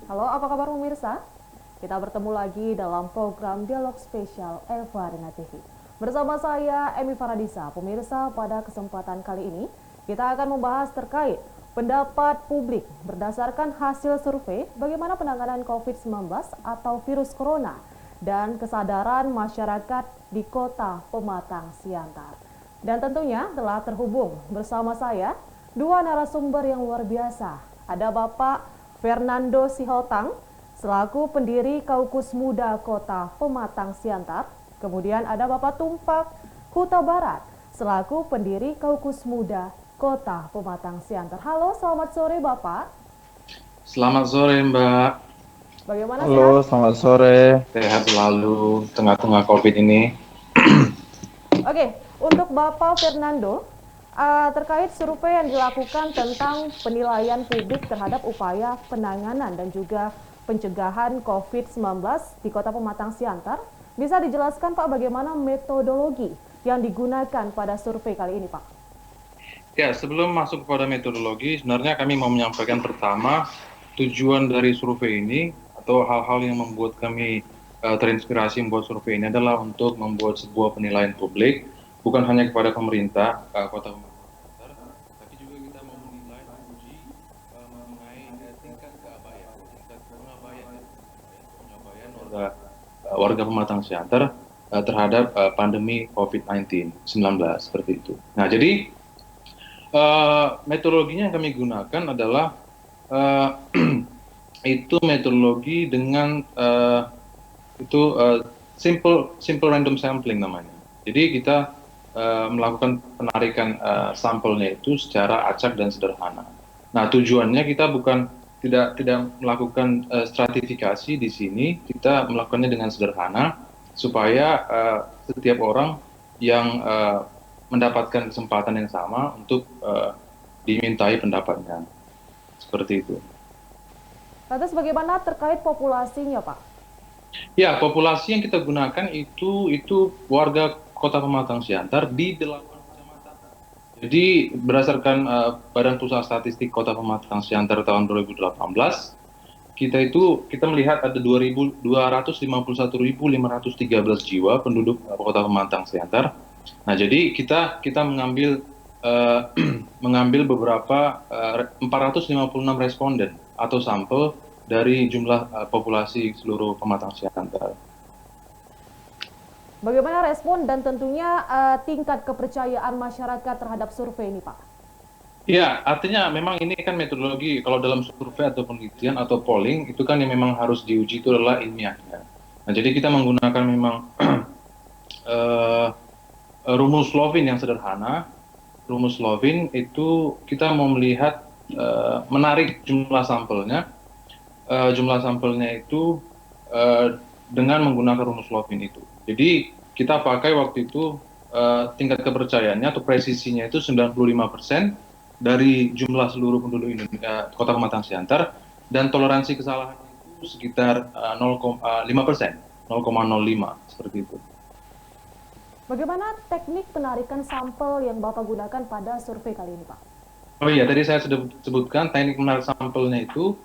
Halo, apa kabar pemirsa? Kita bertemu lagi dalam program Dialog Spesial Eva Arena TV. Bersama saya, Emi Faradisa. Pemirsa, pada kesempatan kali ini, kita akan membahas terkait pendapat publik berdasarkan hasil survei bagaimana penanganan COVID-19 atau virus corona dan kesadaran masyarakat di Kota Pematang Siantar. Dan tentunya telah terhubung bersama saya dua narasumber yang luar biasa. Ada Bapak Fernando Sihotang selaku pendiri Kaukus Muda Kota Pematang Siantar. Kemudian ada Bapak Tumpak Huta Barat selaku pendiri Kaukus Muda Kota Pematang Siantar. Halo, selamat sore Bapak. Selamat sore Mbak. Bagaimana sehat? Halo, selamat sore. Sehat selalu tengah-tengah COVID ini. Oke, untuk Bapak Fernando, terkait survei yang dilakukan tentang penilaian publik terhadap upaya penanganan dan juga pencegahan COVID-19 di Kota Pematang Siantar, bisa dijelaskan Pak bagaimana metodologi yang digunakan pada survei kali ini Pak? Ya, sebelum masuk kepada metodologi, sebenarnya kami mau menyampaikan pertama tujuan dari survei ini atau hal-hal yang membuat kami terinspirasi membuat survei ini adalah untuk membuat sebuah penilaian publik, bukan hanya kepada pemerintah Kota Pematang Siantar, tapi juga kita mau menilai dan uji mengenai tingkat pengabaian warga Pematang Siantar terhadap pandemi COVID-19 seperti itu. Nah, jadi metodologinya yang kami gunakan adalah itu metodologi dengan simple random sampling namanya. Jadi kita melakukan penarikan sampelnya itu secara acak dan sederhana. Nah, tujuannya kita bukan tidak melakukan stratifikasi di sini, kita melakukannya dengan sederhana supaya setiap orang yang mendapatkan kesempatan yang sama untuk dimintai pendapatnya. Seperti itu. Lantas bagaimana terkait populasinya Pak? Ya, populasi yang kita gunakan itu warga Kota Pematang Siantar di 8 kecamatan. Jadi berdasarkan Badan Pusat Statistik Kota Pematang Siantar tahun 2018, kita melihat ada 251.513 jiwa penduduk Kota Pematang Siantar. Nah, jadi kita mengambil mengambil beberapa 456 responden atau sampel dari jumlah populasi seluruh Pematang Siantar. Bagaimana respon dan tentunya tingkat kepercayaan masyarakat terhadap survei ini Pak? Ya, artinya memang ini kan metodologi, kalau dalam survei atau penelitian atau polling, itu kan yang memang harus diuji itu adalah ilmiahnya. Nah, jadi kita menggunakan memang rumus Lovin yang sederhana. Rumus Lovin itu kita mau melihat menarik jumlah sampelnya. Jumlah sampelnya itu dengan menggunakan rumus Lovin itu. Jadi kita pakai waktu itu tingkat kepercayaannya atau presisinya itu 95% dari jumlah seluruh penduduk Indonesia, Kota Pematang Siantar, dan toleransi kesalahan itu sekitar 0,5%, 0,05 seperti itu. Bagaimana teknik penarikan sampel yang Bapak gunakan pada survei kali ini Pak? Oh iya, tadi saya sudah sebutkan teknik menarik sampelnya itu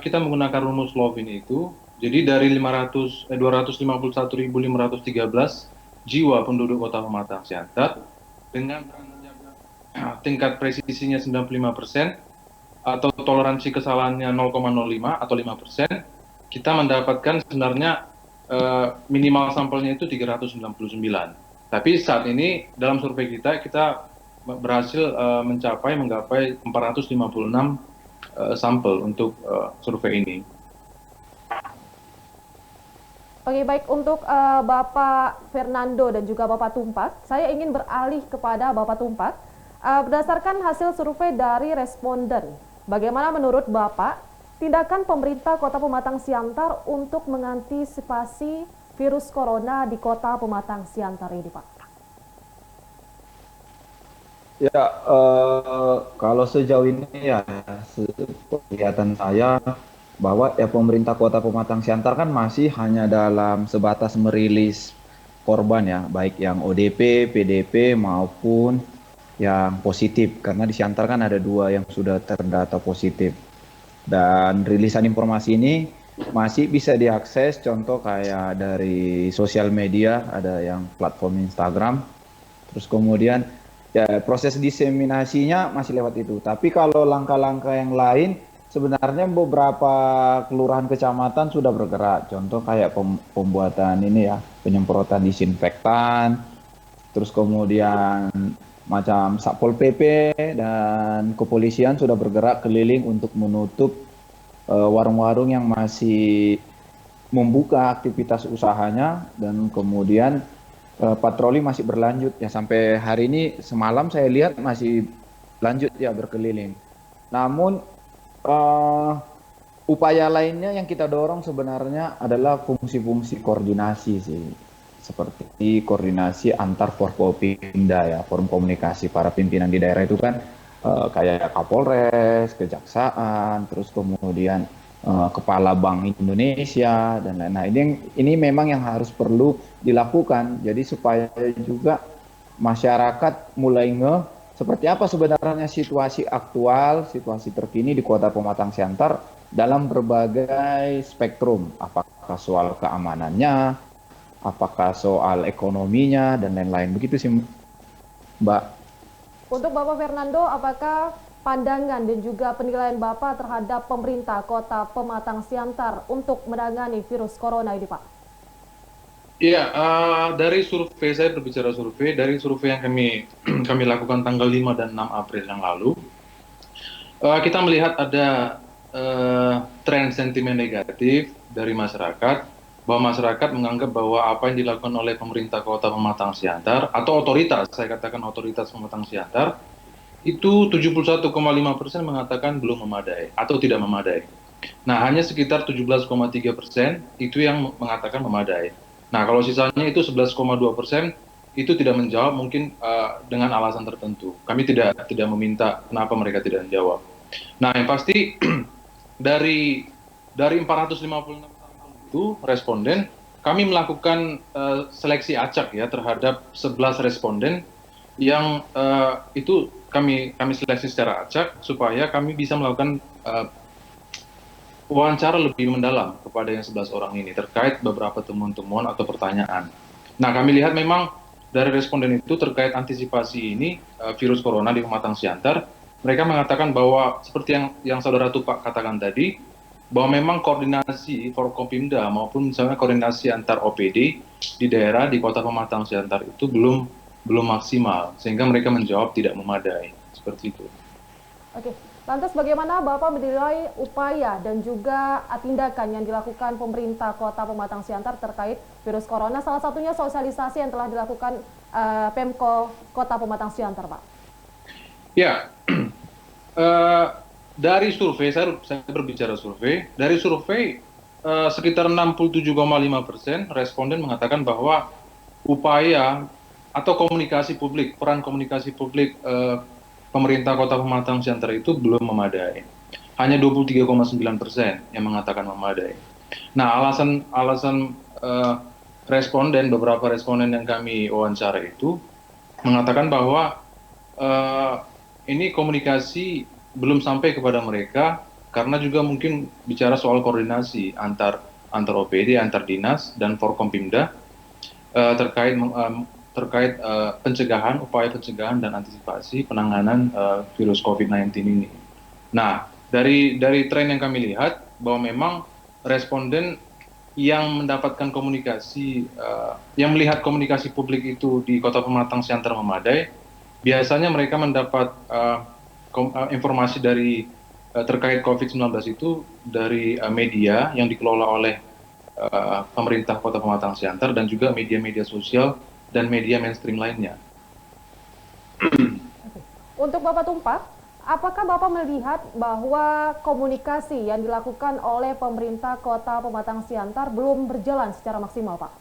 kita menggunakan rumus Lovin itu. Jadi dari 251.513 jiwa penduduk Kota Pematang Siantar dengan tingkat presisinya 95% atau toleransi kesalahannya 0,05 atau 5%, kita mendapatkan sebenarnya minimal sampelnya itu 399. Tapi saat ini dalam survei kita berhasil menggapai 456 sampel untuk survei ini. Oke, baik untuk Bapak Fernando dan juga Bapak Tumpak, saya ingin beralih kepada Bapak Tumpak. Berdasarkan hasil survei dari responden, bagaimana menurut Bapak tindakan pemerintah Kota Pematang Siantar untuk mengantisipasi virus corona di Kota Pematang Siantar ini, Pak? Ya, kalau sejauh ini ya, kelihatan saya bahwa ya pemerintah Kota Pematang Siantar kan masih hanya dalam sebatas merilis korban ya, baik yang ODP, PDP maupun yang positif. Karena di Siantar kan ada dua yang sudah terdata positif. Dan rilisan informasi ini masih bisa diakses, contoh kayak dari sosial media, ada yang platform Instagram, terus kemudian ya proses diseminasinya masih lewat itu. Tapi kalau langkah-langkah yang lain, sebenarnya beberapa kelurahan kecamatan sudah bergerak. Contoh kayak pembuatan ini ya, penyemprotan disinfektan, terus kemudian macam Satpol PP dan kepolisian sudah bergerak keliling untuk menutup warung-warung yang masih membuka aktivitas usahanya, dan kemudian patroli masih berlanjut ya sampai hari ini. Semalam saya lihat masih lanjut ya berkeliling. Namun upaya lainnya yang kita dorong sebenarnya adalah fungsi-fungsi koordinasi sih, seperti koordinasi antar Forkopimda ya, forum komunikasi para pimpinan di daerah itu kan kayak Kapolres, Kejaksaan, terus kemudian Kepala Bank Indonesia dan lain-lain. Nah, ini memang yang harus perlu dilakukan. Jadi supaya juga masyarakat mulai seperti apa sebenarnya situasi aktual, situasi terkini di Kota Pematang Siantar dalam berbagai spektrum, apakah soal keamanannya, apakah soal ekonominya, dan lain-lain. Begitu sih, Mbak. Untuk Bapak Fernando, apakah pandangan dan juga penilaian Bapak terhadap pemerintah Kota Pematang Siantar untuk menangani virus corona ini, Pak? Iya, dari survei, saya berbicara survei, dari survei yang kami lakukan tanggal 5 dan 6 April yang lalu, kita melihat ada tren sentimen negatif dari masyarakat, bahwa masyarakat menganggap bahwa apa yang dilakukan oleh pemerintah Kota Pematang Siantar, atau otoritas, saya katakan otoritas Pematang Siantar, itu 71,5% mengatakan belum memadai atau tidak memadai. Nah, hanya sekitar 17,3% itu yang mengatakan memadai. Nah, kalau sisanya itu 11,2% itu tidak menjawab, mungkin dengan alasan tertentu. Kami tidak meminta kenapa mereka tidak menjawab. Nah, yang pasti dari 456 itu responden, kami melakukan seleksi acak ya terhadap 11 responden yang itu kami seleksi secara acak supaya kami bisa melakukan wawancara lebih mendalam kepada yang 11 orang ini terkait beberapa temuan-temuan atau pertanyaan. Nah, kami lihat memang dari responden itu terkait antisipasi ini virus corona di Pematang Siantar, mereka mengatakan bahwa seperti yang Saudara Tupak katakan tadi, bahwa memang koordinasi Forkopimda maupun misalnya koordinasi antar OPD di daerah di Kota Pematang Siantar itu belum maksimal, sehingga mereka menjawab tidak memadai, seperti itu. Oke, lantas bagaimana Bapak menilai upaya dan juga tindakan yang dilakukan pemerintah Kota Pematang Siantar terkait virus corona, salah satunya sosialisasi yang telah dilakukan Pemko Kota Pematang Siantar, Pak? Ya, dari survei, saya berbicara survei, dari survei sekitar 67,5% responden mengatakan bahwa upaya atau komunikasi publik, peran komunikasi publik pemerintah Kota Pematang Siantar itu belum memadai. Hanya 23,9% yang mengatakan memadai. Nah, alasan responden, beberapa responden yang kami wawancara itu mengatakan bahwa ini komunikasi belum sampai kepada mereka karena juga mungkin bicara soal koordinasi antar OPD, antar dinas dan Forkompimda terkait pencegahan, upaya pencegahan dan antisipasi penanganan virus COVID-19 ini. Nah, dari tren yang kami lihat bahwa memang responden yang mendapatkan komunikasi, yang melihat komunikasi publik itu di Kota Pematang Siantar memadai, biasanya mereka mendapat informasi dari terkait COVID-19 itu dari media yang dikelola oleh pemerintah Kota Pematang Siantar dan juga media-media sosial dan media mainstream lainnya. Untuk Bapak Tumpak, apakah Bapak melihat bahwa komunikasi yang dilakukan oleh pemerintah Kota Pematang Siantar belum berjalan secara maksimal, Pak?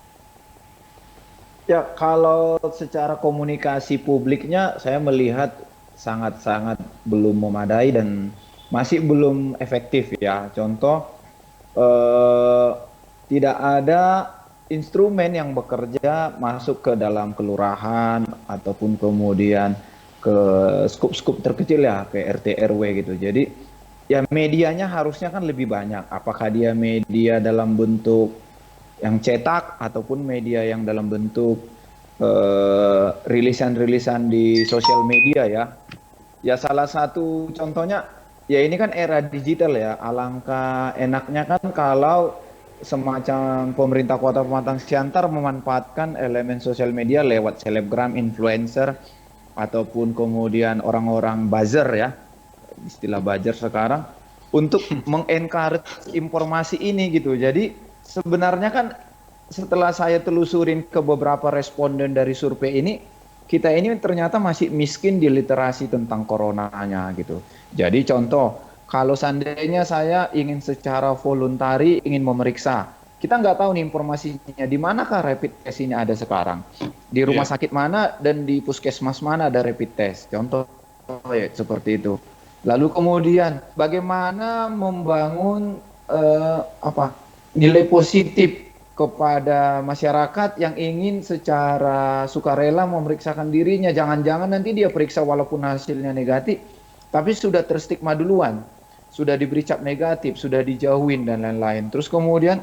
Ya, kalau secara komunikasi publiknya saya melihat sangat-sangat belum memadai dan masih belum efektif ya. Contoh, tidak ada instrumen yang bekerja masuk ke dalam kelurahan ataupun kemudian ke skup-skup terkecil ya, ke RT RW gitu. Jadi ya medianya harusnya kan lebih banyak. Apakah dia media dalam bentuk yang cetak ataupun media yang dalam bentuk rilisan-rilisan di sosial media ya. Ya salah satu contohnya ya ini kan era digital ya. Alangkah enaknya kan kalau semacam pemerintah Kota Pematang Siantar memanfaatkan elemen sosial media lewat selebgram, influencer ataupun kemudian orang-orang buzzer ya, istilah buzzer sekarang untuk mengencourage informasi ini gitu. Jadi sebenarnya kan setelah saya telusurin ke beberapa responden dari survei ini, kita ini ternyata masih miskin di literasi tentang coronanya gitu. Jadi contoh, kalau seandainya saya ingin secara voluntari ingin memeriksa, kita nggak tahu nih informasinya di manakah rapid test ini ada sekarang, di rumah sakit mana dan di puskesmas mana ada rapid test. Contoh ya seperti itu. Lalu kemudian bagaimana membangun nilai positif kepada masyarakat yang ingin secara sukarela memeriksakan dirinya. Jangan-jangan nanti dia periksa walaupun hasilnya negatif, tapi sudah terstigma duluan, sudah diberi cap negatif, sudah dijauhin dan lain-lain. Terus kemudian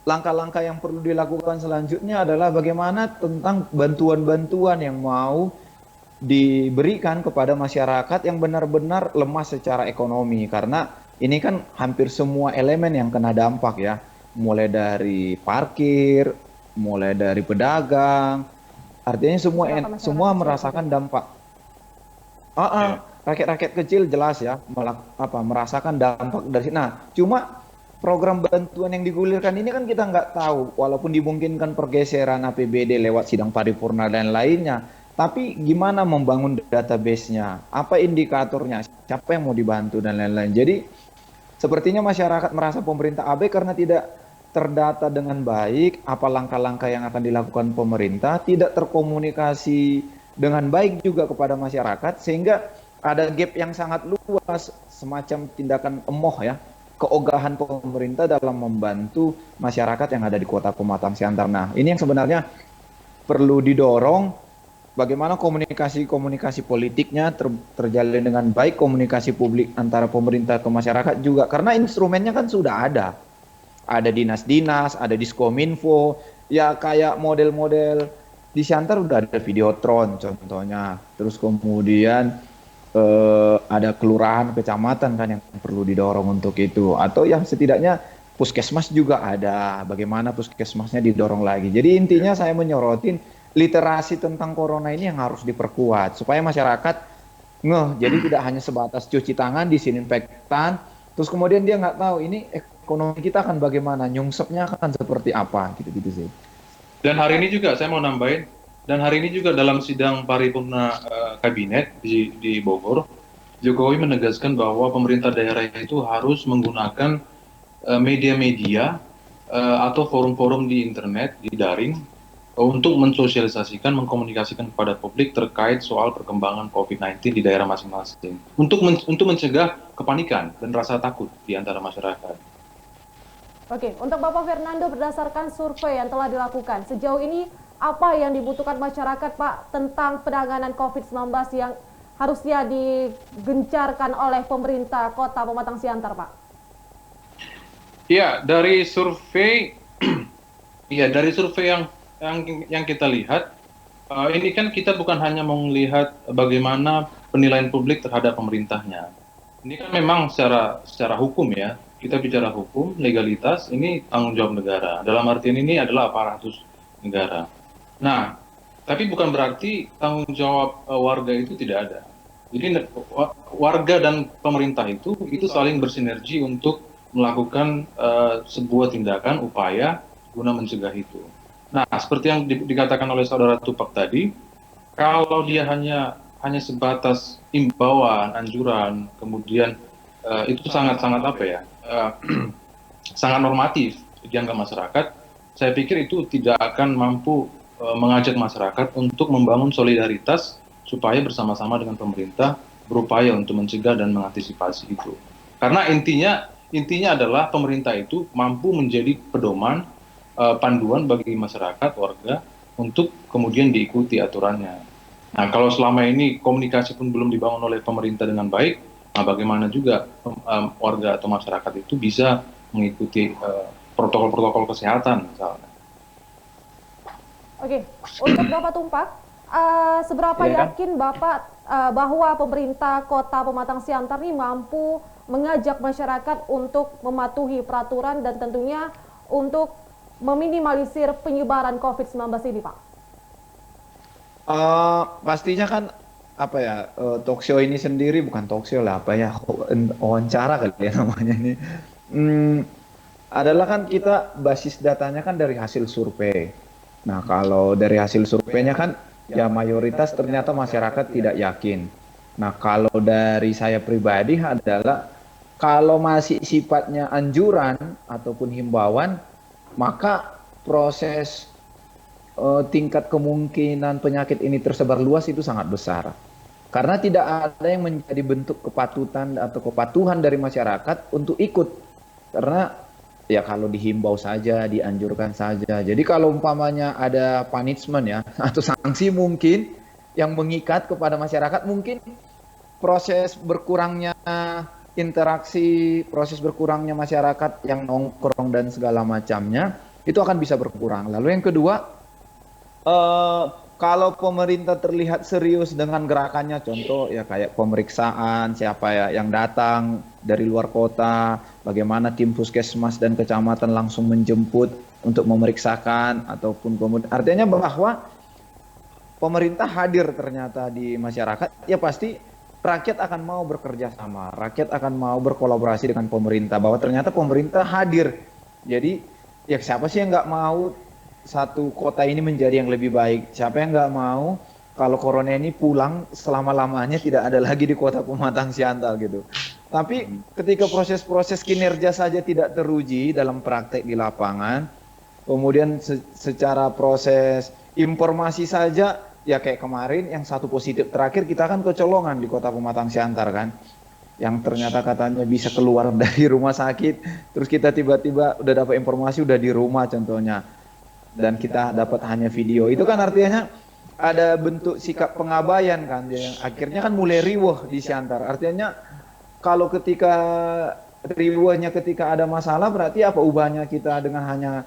langkah-langkah yang perlu dilakukan selanjutnya adalah bagaimana tentang bantuan-bantuan yang mau diberikan kepada masyarakat yang benar-benar lemah secara ekonomi, karena ini kan hampir semua elemen yang kena dampak ya, mulai dari parkir, mulai dari pedagang, artinya semua merasakan dampak. Rakyat-rakyat kecil jelas ya merasakan dampak dari sini. Nah, cuma program bantuan yang digulirkan ini kan kita nggak tahu, walaupun dimungkinkan pergeseran APBD lewat sidang paripurna dan lainnya, tapi gimana membangun database-nya, apa indikatornya, siapa yang mau dibantu dan lain-lain. Jadi sepertinya masyarakat merasa pemerintah abai karena tidak terdata dengan baik apa langkah-langkah yang akan dilakukan pemerintah, tidak terkomunikasi dengan baik juga kepada masyarakat, sehingga ada gap yang sangat luas, semacam tindakan emoh ya, keogahan pemerintah dalam membantu masyarakat yang ada di Kota Pematang Siantar. Nah, ini yang sebenarnya perlu didorong, bagaimana komunikasi politiknya terjalin dengan baik, komunikasi publik antara pemerintah ke masyarakat juga, karena instrumennya kan sudah ada dinas-dinas, ada Diskominfo, ya kayak model-model di Siantar udah ada Videotron contohnya, terus kemudian ada kelurahan, kecamatan kan yang perlu didorong untuk itu, atau yang setidaknya puskesmas juga ada, bagaimana puskesmasnya didorong lagi. Jadi intinya saya menyorotin literasi tentang corona ini yang harus diperkuat supaya masyarakat ngeh, jadi tidak hanya sebatas cuci tangan, disinfektan, terus kemudian dia nggak tahu ini ekonomi kita akan bagaimana, nyungsepnya akan seperti apa, gitu-gitu sih. Dan hari ini juga saya mau nambahin, dan hari ini juga dalam sidang paripurna kabinet di Bogor, Jokowi menegaskan bahwa pemerintah daerah itu harus menggunakan media-media atau forum-forum di internet, di daring, untuk mensosialisasikan, mengkomunikasikan kepada publik terkait soal perkembangan COVID-19 di daerah masing-masing. Untuk mencegah kepanikan dan rasa takut di antara masyarakat. Oke, untuk Bapak Fernando, berdasarkan survei yang telah dilakukan, sejauh ini apa yang dibutuhkan masyarakat, Pak, tentang penanganan COVID-19 yang harusnya digencarkan oleh pemerintah Kota Pematang Siantar, Pak? Ya, dari survei, yang kita lihat, ini kan kita bukan hanya melihat bagaimana penilaian publik terhadap pemerintahnya. Ini kan memang secara hukum ya, kita bicara hukum, legalitas, ini tanggung jawab negara. Dalam artian ini adalah aparatus negara. Nah, tapi bukan berarti tanggung jawab warga itu tidak ada. Jadi warga dan pemerintah itu saling bersinergi untuk melakukan sebuah tindakan, upaya guna mencegah itu. Nah, seperti yang dikatakan oleh saudara Tupak tadi, kalau dia hanya sebatas imbauan, anjuran, kemudian itu sangat-sangat sangat normatif dianggap masyarakat. Saya pikir itu tidak akan mampu mengajak masyarakat untuk membangun solidaritas supaya bersama-sama dengan pemerintah berupaya untuk mencegah dan mengantisipasi itu. Karena intinya adalah pemerintah itu mampu menjadi pedoman, panduan bagi masyarakat, warga, untuk kemudian diikuti aturannya. Nah, kalau selama ini komunikasi pun belum dibangun oleh pemerintah dengan baik, Nah, bagaimana juga warga atau masyarakat itu bisa mengikuti protokol-protokol kesehatan misalnya. Oke, untuk Bapak Tumpak, seberapa Ya. yakin Bapak bahwa pemerintah Kota Pematang Siantar ini mampu mengajak masyarakat untuk mematuhi peraturan dan tentunya untuk meminimalisir penyebaran COVID-19 ini, Pak? Pastinya kan apa ya, talk show ini sendiri bukan talk show lah, apa ya, wawancara kali ya namanya ini. Hmm, adalah kan kita basis datanya kan dari hasil survei. Nah, kalau dari hasil surveinya kan ya mayoritas ternyata masyarakat tidak yakin. Nah, kalau dari saya pribadi adalah kalau masih sifatnya anjuran ataupun himbauan, maka proses tingkat kemungkinan penyakit ini tersebar luas itu sangat besar. Karena tidak ada yang menjadi bentuk kepatutan atau kepatuhan dari masyarakat untuk ikut. Karena ya kalau dihimbau saja, dianjurkan saja. Jadi kalau umpamanya ada punishment ya, atau sanksi mungkin yang mengikat kepada masyarakat, mungkin proses berkurangnya interaksi, proses berkurangnya masyarakat yang nongkrong dan segala macamnya, itu akan bisa berkurang. Lalu yang kedua, eh kalau pemerintah terlihat serius dengan gerakannya, contoh ya kayak pemeriksaan siapa ya yang datang dari luar kota, bagaimana tim puskesmas dan kecamatan langsung menjemput untuk memeriksakan ataupun kemudian artinya bahwa pemerintah hadir ternyata di masyarakat, ya pasti rakyat akan mau bekerja sama, rakyat akan mau berkolaborasi dengan pemerintah bahwa ternyata pemerintah hadir. Jadi ya siapa sih yang nggak mau satu kota ini menjadi yang lebih baik? Siapa yang nggak mau kalau corona ini pulang selama-lamanya tidak ada lagi di kota Pematang Siantar gitu. Tapi ketika proses-proses kinerja saja tidak teruji dalam praktek di lapangan, kemudian secara proses informasi saja, ya kayak kemarin yang satu positif terakhir kita kan kecolongan di kota Pematang Siantar kan. Yang ternyata katanya bisa keluar dari rumah sakit, terus kita tiba-tiba udah dapat informasi udah di rumah contohnya. Dan kita dapat hanya video, itu kan artinya ada bentuk sikap pengabaian kan, yang akhirnya kan mulai riweh di Siantar. Artinya kalau ketika riwehnya ketika ada masalah, berarti apa ubahnya kita dengan hanya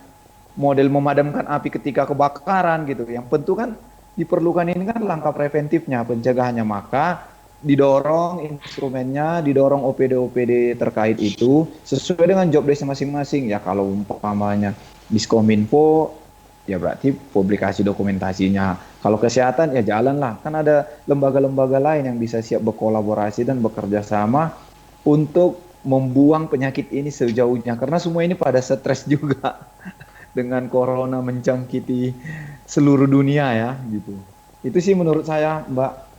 model memadamkan api ketika kebakaran gitu. Yang penting kan diperlukan ini kan langkah preventifnya, pencegahannya, maka didorong instrumennya, didorong OPD-OPD terkait itu sesuai dengan job desk masing-masing. Ya kalau umpamanya Diskominfo, ya berarti publikasi dokumentasinya. Kalau kesehatan ya jalanlah. Kan ada lembaga-lembaga lain yang bisa siap berkolaborasi dan bekerja sama untuk membuang penyakit ini sejauhnya. Karena semua ini pada stres juga dengan corona menjangkiti seluruh dunia ya gitu. Itu sih menurut saya, Mbak.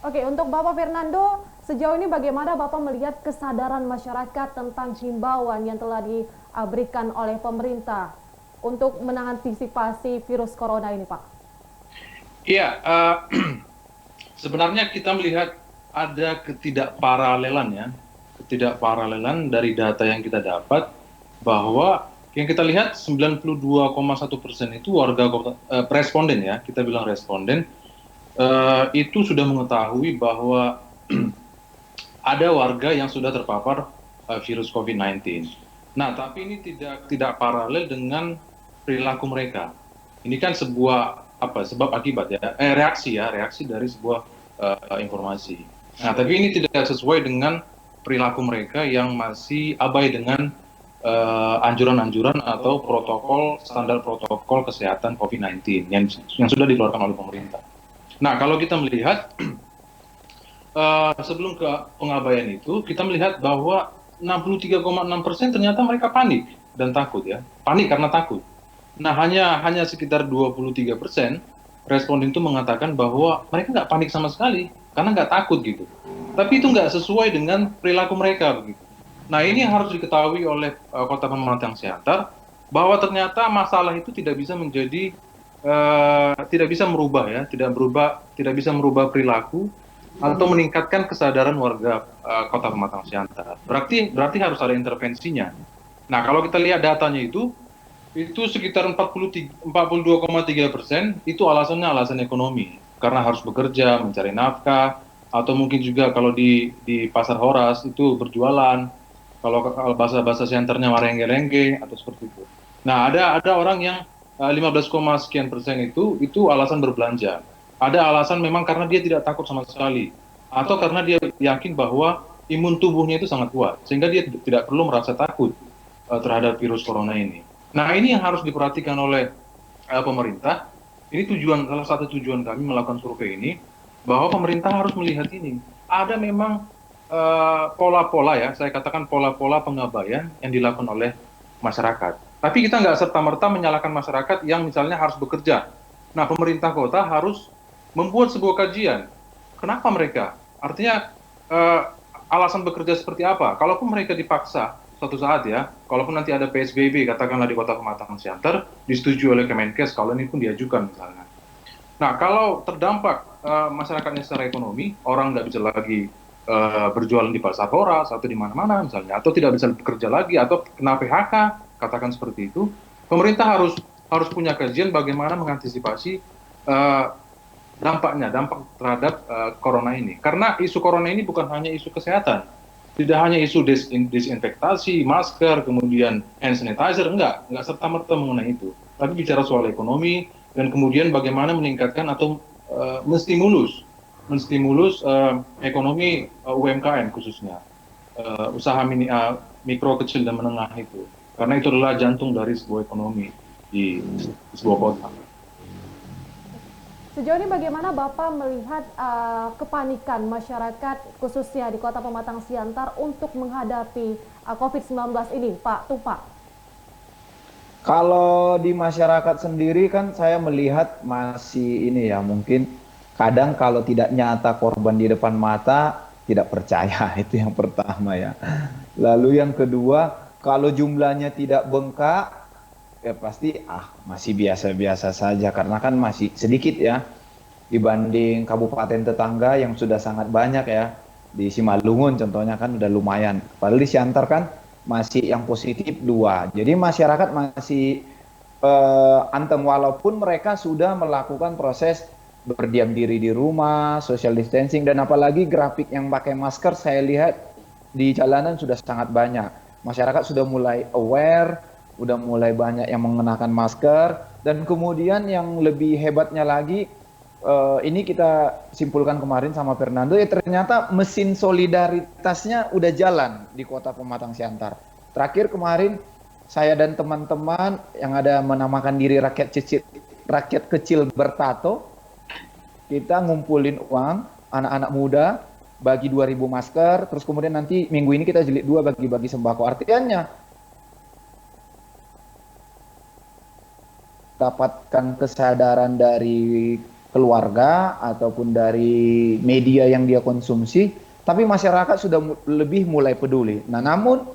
Oke, untuk Bapak Fernando, sejauh ini bagaimana Bapak melihat kesadaran masyarakat tentang himbauan yang telah diberikan oleh pemerintah untuk mengantisipasi virus corona ini, Pak? Iya, sebenarnya kita melihat ada ketidakparalelan dari data yang kita dapat, bahwa yang kita lihat 92,1% itu warga responden ya, kita bilang responden, itu sudah mengetahui bahwa ada warga yang sudah terpapar virus COVID-19. Nah, tapi ini tidak paralel dengan perilaku mereka. Ini kan sebuah sebab akibat ya, reaksi dari sebuah informasi. Nah, tapi ini tidak sesuai dengan perilaku mereka yang masih abai dengan anjuran-anjuran atau standar protokol kesehatan COVID-19 yang sudah dikeluarkan oleh pemerintah. Nah, kalau kita melihat sebelum ke pengabaian itu, kita melihat bahwa 63,6% ternyata mereka panik dan takut ya, panik karena takut. Nah, hanya sekitar 23% responden itu mengatakan bahwa mereka nggak panik sama sekali karena nggak takut gitu. Tapi itu nggak sesuai dengan perilaku mereka begitu. Nah, ini yang harus diketahui oleh Kota Pematang Siantar, bahwa ternyata masalah itu tidak bisa merubah perilaku atau meningkatkan kesadaran warga Kota Pematang Siantar. Berarti harus ada intervensinya. Nah, kalau kita lihat datanya itu sekitar 42,3% itu alasannya alasan ekonomi, karena harus bekerja, mencari nafkah, atau mungkin juga kalau di pasar Horas itu berjualan, kalau bahasa senternya warengge-rengge atau seperti itu. Nah, ada orang yang 15, sekian persen itu alasan berbelanja. Ada alasan memang karena dia tidak takut sama sekali, atau karena dia yakin bahwa imun tubuhnya itu sangat kuat, sehingga dia tidak perlu merasa takut terhadap virus corona ini. Nah, ini yang harus diperhatikan oleh pemerintah. Ini salah satu tujuan kami melakukan survei ini, bahwa pemerintah harus melihat ini. Ada memang pola-pola ya, saya katakan pola-pola pengabaian yang dilakukan oleh masyarakat. Tapi kita nggak serta-merta menyalahkan masyarakat yang misalnya harus bekerja. Nah, pemerintah kota harus membuat sebuah kajian. Kenapa mereka? Artinya alasan bekerja seperti apa? Kalaupun mereka dipaksa suatu saat ya, kalaupun nanti ada PSBB, katakanlah di Kota Pematang Siantar, disetujui oleh Kemenkes, kalau ini pun diajukan misalnya. Nah, kalau terdampak masyarakatnya secara ekonomi, orang nggak bisa lagi berjualan di pasar Horas atau di mana-mana misalnya, atau tidak bisa bekerja lagi, atau kena PHK, katakan seperti itu, pemerintah harus punya kajian bagaimana mengantisipasi dampak terhadap corona ini. Karena isu corona ini bukan hanya isu kesehatan, tidak hanya isu disinfektasi, masker, kemudian hand sanitizer, enggak serta-merta mengenai itu. Tapi bicara soal ekonomi, dan kemudian bagaimana meningkatkan atau menstimulus ekonomi UMKM khususnya, usaha mikro, kecil, dan menengah itu. Karena itu adalah jantung dari sebuah ekonomi di sebuah kota. Sejauh ini bagaimana Bapak melihat kepanikan masyarakat khususnya di Kota Pematang Siantar untuk menghadapi COVID-19 ini, Pak Tupak? Kalau di masyarakat sendiri kan saya melihat masih ini ya, mungkin kadang kalau tidak nyata korban di depan mata tidak percaya, itu yang pertama ya. Lalu yang kedua, kalau jumlahnya tidak bengkak ya pasti masih biasa-biasa saja, karena kan masih sedikit ya dibanding kabupaten tetangga yang sudah sangat banyak ya. Di Simalungun contohnya kan udah lumayan, padahal di Siantar kan masih yang positif 2. Jadi masyarakat masih anteng, walaupun mereka sudah melakukan proses berdiam diri di rumah, social distancing, dan apalagi grafik yang pakai masker saya lihat di jalanan sudah sangat banyak. Masyarakat sudah mulai aware, udah mulai banyak yang mengenakan masker, dan kemudian yang lebih hebatnya lagi, ini kita simpulkan kemarin sama Fernando, ya ternyata mesin solidaritasnya udah jalan di Kota Pematang Siantar. Terakhir kemarin saya dan teman-teman yang ada menamakan diri rakyat kecil bertato, kita ngumpulin uang anak-anak muda, bagi 2.000 masker, terus kemudian nanti minggu ini kita jilid 2 bagi-bagi sembako. Artinya dapatkan kesadaran dari keluarga ataupun dari media yang dia konsumsi, tapi masyarakat sudah lebih mulai peduli. Nah, namun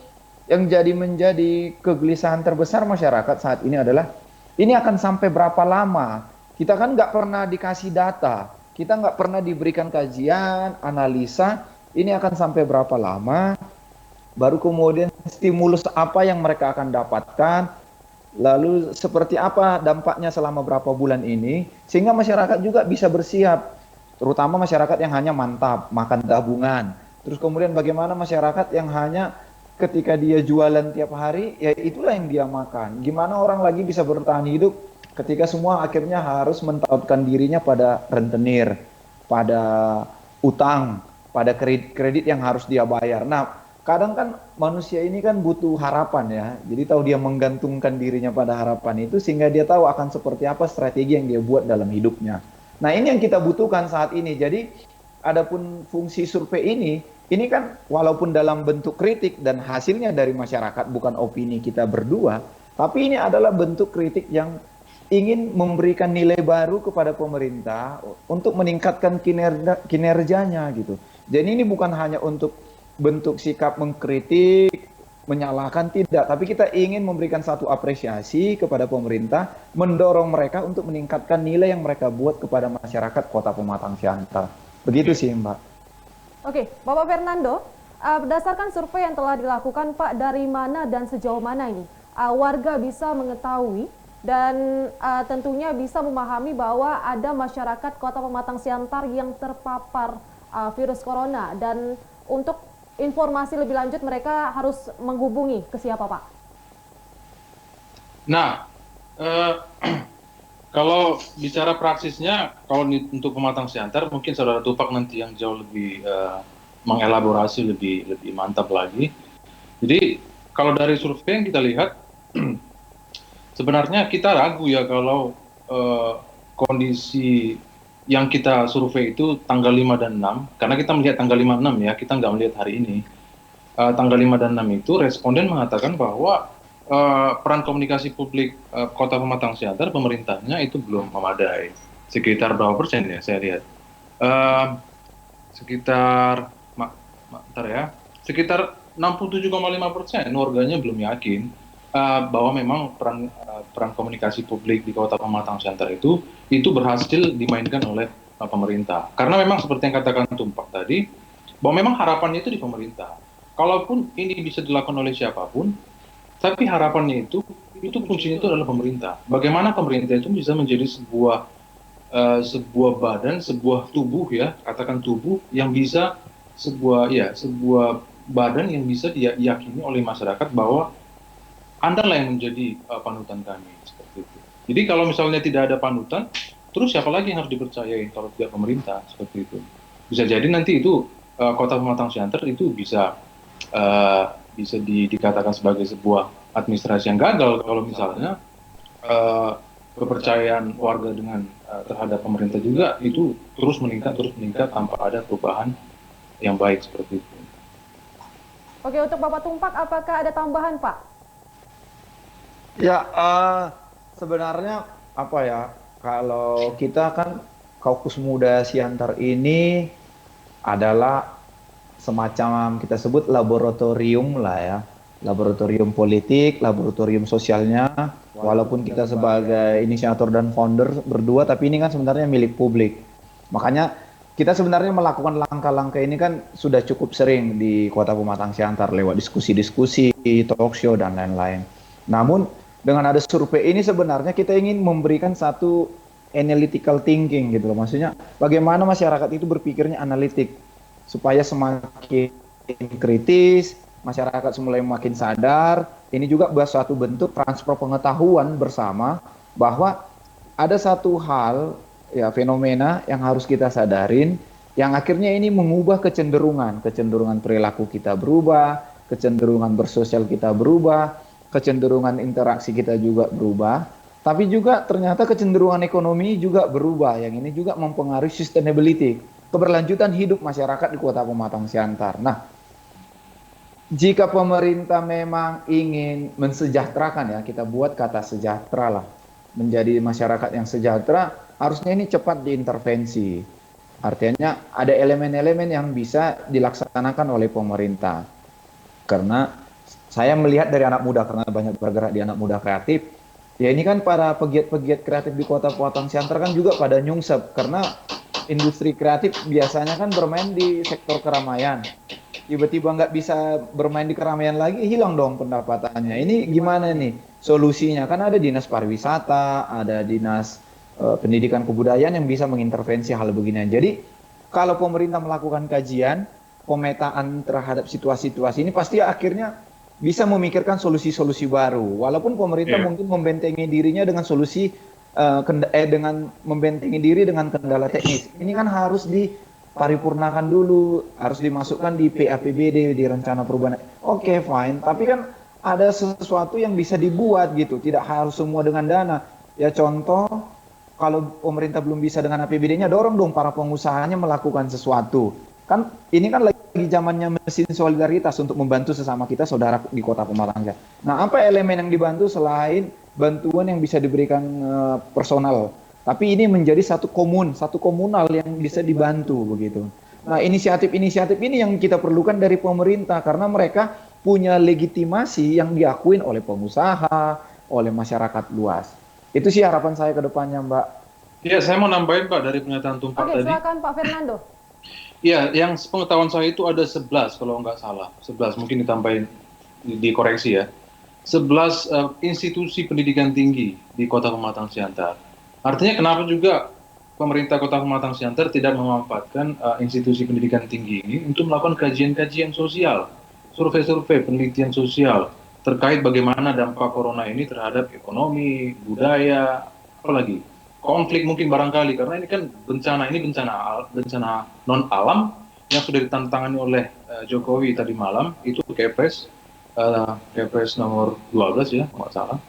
yang menjadi kegelisahan terbesar masyarakat saat ini adalah, ini akan sampai berapa lama? Kita kan nggak pernah dikasih data, kita nggak pernah diberikan kajian, analisa, ini akan sampai berapa lama, baru kemudian stimulus apa yang mereka akan dapatkan, lalu seperti apa dampaknya selama berapa bulan ini, sehingga masyarakat juga bisa bersiap, terutama masyarakat yang hanya mantap, makan tabungan. Terus kemudian bagaimana masyarakat yang hanya ketika dia jualan tiap hari, ya itulah yang dia makan. Gimana orang lagi bisa bertahan hidup ketika semua akhirnya harus mentautkan dirinya pada rentenir, pada utang, pada kredit yang harus dia bayar. Nah, kadang kan manusia ini kan butuh harapan ya. Jadi tahu dia menggantungkan dirinya pada harapan itu, sehingga dia tahu akan seperti apa strategi yang dia buat dalam hidupnya. Nah, ini yang kita butuhkan saat ini. Jadi adapun fungsi survei ini kan walaupun dalam bentuk kritik dan hasilnya dari masyarakat, bukan opini kita berdua, tapi ini adalah bentuk kritik yang ingin memberikan nilai baru kepada pemerintah untuk meningkatkan kinerjanya gitu. Jadi ini bukan hanya untuk bentuk sikap mengkritik, menyalahkan, tidak, tapi kita ingin memberikan satu apresiasi kepada pemerintah, mendorong mereka untuk meningkatkan nilai yang mereka buat kepada masyarakat Kota Pematang Siantar. Begitu sih, Mbak. Oke, Bapak Fernando, berdasarkan survei yang telah dilakukan, Pak, dari mana dan sejauh mana ini warga bisa mengetahui dan tentunya bisa memahami bahwa ada masyarakat Kota Pematang Siantar yang terpapar virus corona, dan untuk informasi lebih lanjut mereka harus menghubungi ke siapa, Pak? Nah, eh, kalau bicara praksisnya, kalau untuk pematang siantar, mungkin Saudara Tupak nanti yang jauh lebih mengelaborasi lebih mantap lagi. Jadi, kalau dari survei yang kita lihat, sebenarnya kita ragu ya kalau kondisi yang kita survei itu tanggal 5 dan 6, karena kita melihat tanggal 5 6 ya, kita nggak melihat hari ini. Tanggal 5 dan 6 itu responden mengatakan bahwa peran komunikasi publik Kota Pematang Siantar, pemerintahnya itu belum memadai. Sekitar berapa persen ya saya lihat? Eh, sekitar, bentar ya, sekitar 67,5% warganya belum yakin bahwa memang peran komunikasi publik di Kota Pematang Siantar itu berhasil dimainkan oleh pemerintah. Karena memang seperti yang katakan Tumpak tadi, bahwa memang harapannya itu di pemerintah. Kalaupun ini bisa dilakukan oleh siapapun, tapi harapannya itu kuncinya itu adalah pemerintah. Bagaimana pemerintah itu bisa menjadi sebuah badan, sebuah tubuh ya, katakan tubuh yang bisa sebuah badan yang bisa diyakini oleh masyarakat bahwa Anda lah yang menjadi panutan kami, seperti itu. Jadi kalau misalnya tidak ada panutan, terus siapa lagi yang harus dipercayai kalau tidak pemerintah, seperti itu. Bisa jadi nanti itu Kota Pematang Siantar itu bisa dikatakan sebagai sebuah administrasi yang gagal kalau misalnya kepercayaan warga terhadap pemerintah juga itu terus meningkat tanpa ada perubahan yang baik seperti itu. Oke, untuk Bapak Tumpak, apakah ada tambahan, Pak? Ya, sebenarnya apa ya, kalau kita kan Kaukus Muda Siantar ini adalah semacam kita sebut laboratorium lah ya, laboratorium politik, laboratorium sosialnya, walaupun kita sebagai inisiator dan founder berdua, tapi ini kan sebenarnya milik publik. Makanya kita sebenarnya melakukan langkah-langkah ini kan sudah cukup sering di Kota Pematang Siantar lewat diskusi-diskusi, talk show, dan lain-lain. Namun dengan ada survei ini sebenarnya kita ingin memberikan satu analytical thinking gitu loh. Maksudnya bagaimana masyarakat itu berpikirnya analitik supaya semakin kritis, masyarakat mulai makin sadar. Ini juga buat suatu bentuk transfer pengetahuan bersama bahwa ada satu hal ya, fenomena yang harus kita sadarin, yang akhirnya ini mengubah kecenderungan perilaku kita berubah, kecenderungan bersosial kita berubah, kecenderungan interaksi kita juga berubah, tapi juga ternyata kecenderungan ekonomi juga berubah, yang ini juga mempengaruhi sustainability, keberlanjutan hidup masyarakat di Kota Pematang Siantar. Nah, jika pemerintah memang ingin mensejahterakan ya, kita buat kata sejahtera lah, menjadi masyarakat yang sejahtera, harusnya ini cepat diintervensi. Artinya ada elemen-elemen yang bisa dilaksanakan oleh pemerintah. Karena saya melihat dari anak muda, karena banyak bergerak di anak muda kreatif, ya ini kan para pegiat-pegiat kreatif di Kota Pematang Siantar kan juga pada nyungsep, karena industri kreatif biasanya kan bermain di sektor keramaian. Tiba-tiba nggak bisa bermain di keramaian lagi, hilang dong pendapatannya. Ini gimana nih solusinya? Kan ada dinas pariwisata, ada dinas pendidikan kebudayaan yang bisa mengintervensi hal beginian. Jadi kalau pemerintah melakukan kajian, pemetaan terhadap situasi-situasi ini, pasti akhirnya bisa memikirkan solusi-solusi baru. Walaupun pemerintah mungkin membentengi dirinya dengan solusi dengan membentengi diri dengan kendala teknis. Ini kan harus diparipurnakan dulu, harus dimasukkan di PAPBD, di rencana perubahan. Oke, fine. Tapi kan ada sesuatu yang bisa dibuat gitu. Tidak harus semua dengan dana. Ya contoh, kalau pemerintah belum bisa dengan APBD-nya, dorong dong para pengusahanya melakukan sesuatu. Kan ini kan lagi zamannya mesin solidaritas untuk membantu sesama kita saudara di Kota Pematang Siantar. Nah, apa elemen yang dibantu selain bantuan yang bisa diberikan personal, tapi ini menjadi satu komunal yang bisa dibantu begitu. Nah, inisiatif-inisiatif ini yang kita perlukan dari pemerintah, karena mereka punya legitimasi yang diakuin oleh pengusaha, oleh masyarakat luas. Itu sih harapan saya ke depannya, Mbak. Iya, saya mau nambahin Pak dari pernyataan Tumpak tadi. Oke, silakan Pak Fernando. Iya, yang sepengetahuan saya itu ada 11 kalau nggak salah. 11, mungkin ditambahin, dikoreksi ya. 11 institusi pendidikan tinggi di Kota Pematang Siantar. Artinya kenapa juga pemerintah Kota Pematang Siantar tidak memanfaatkan institusi pendidikan tinggi ini untuk melakukan kajian-kajian sosial, survei-survei penelitian sosial terkait bagaimana dampak corona ini terhadap ekonomi, budaya, apalagi konflik mungkin barangkali, karena ini bencana non alam yang sudah ditantangani oleh Jokowi tadi malam, itu Kepres nomor 12 ya, kalau nggak salah.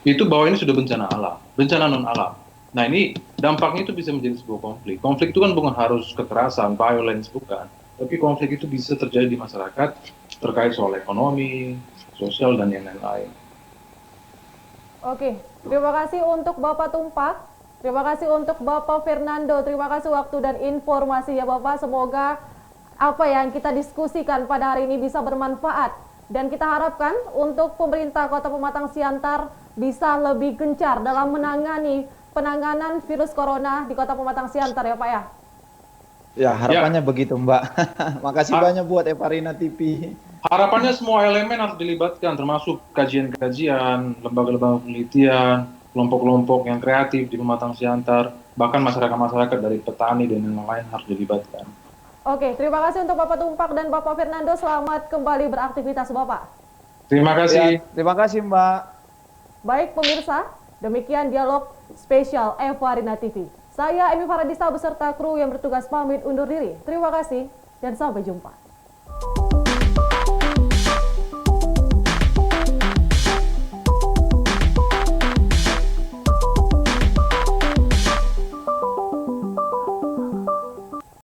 Itu bahwa ini sudah bencana alam, bencana non alam. Nah, ini dampaknya itu bisa menjadi sebuah konflik. Konflik itu kan bukan harus kekerasan, violence, bukan. Tapi konflik itu bisa terjadi di masyarakat terkait soal ekonomi, sosial, dan yang lain-lain. Oke, terima kasih untuk Bapak Tumpak. Terima kasih untuk Bapak Fernando. Terima kasih waktu dan informasi ya Bapak. Semoga apa yang kita diskusikan pada hari ini bisa bermanfaat. Dan kita harapkan untuk pemerintah Kota Pematang Siantar bisa lebih gencar dalam penanganan virus corona di Kota Pematang Siantar ya Pak ya. Ya, harapannya begitu Mbak. Makasih banyak buat Evarina TV. Harapannya semua elemen harus dilibatkan, termasuk kajian-kajian, lembaga-lembaga penelitian, kelompok-kelompok yang kreatif di Pematang Siantar, bahkan masyarakat-masyarakat dari petani dan yang lain harus dilibatkan. Oke, terima kasih untuk Bapak Tumpak dan Bapak Fernando. Selamat kembali beraktivitas Bapak. Terima kasih. Ya, terima kasih Mbak. Baik pemirsa, demikian dialog spesial Evarina TV. Saya Emi Faradisa beserta kru yang bertugas pamit undur diri. Terima kasih dan sampai jumpa.